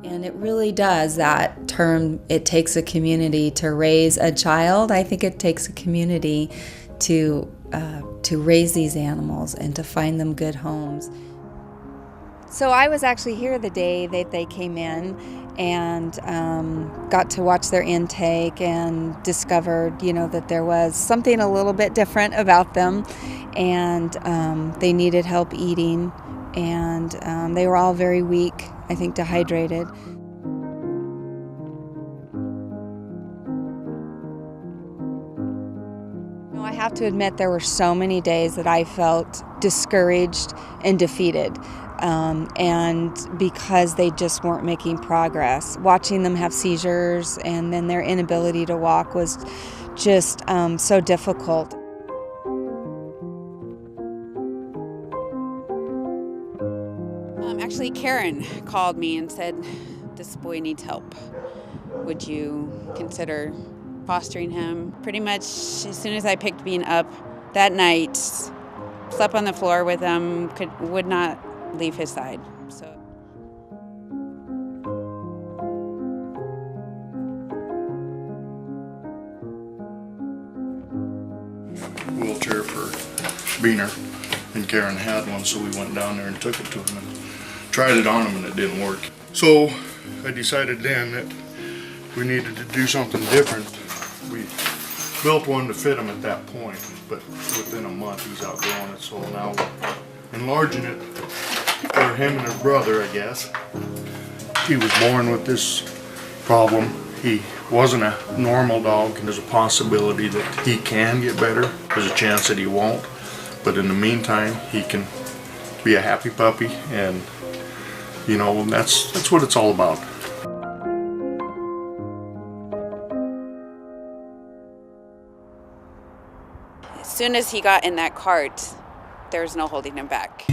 And it really does, that term, it takes a community to raise a child. I think it takes a community to raise these animals and to find them good homes. So I was actually here the day that they came in and got to watch their intake and discovered, that there was something a little bit different about them, and they needed help eating, and they were all very weak, I think dehydrated. I have to admit there were so many days that I felt discouraged and defeated. And because they just weren't making progress. Watching them have seizures and then their inability to walk was just so difficult. Actually, Karen called me and said, "This boy needs help. Would you consider fostering him?" Pretty much as soon as I picked Bean up that night, slept on the floor with him, would not leave his side. So wheelchair for Beaner, and Karen had one, so we went down there and took it to him and tried it on him, and it didn't work. So I decided then that we needed to do something different. We built one to fit him at that point, but within a month he was outgrowing it, so now we're enlarging it for him and his brother, I guess. He was born with this problem. He wasn't a normal dog, and there's a possibility that he can get better. There's a chance that he won't, but in the meantime he can be a happy puppy, and that's what it's all about. as soon as he got in that cart, there was no holding him back.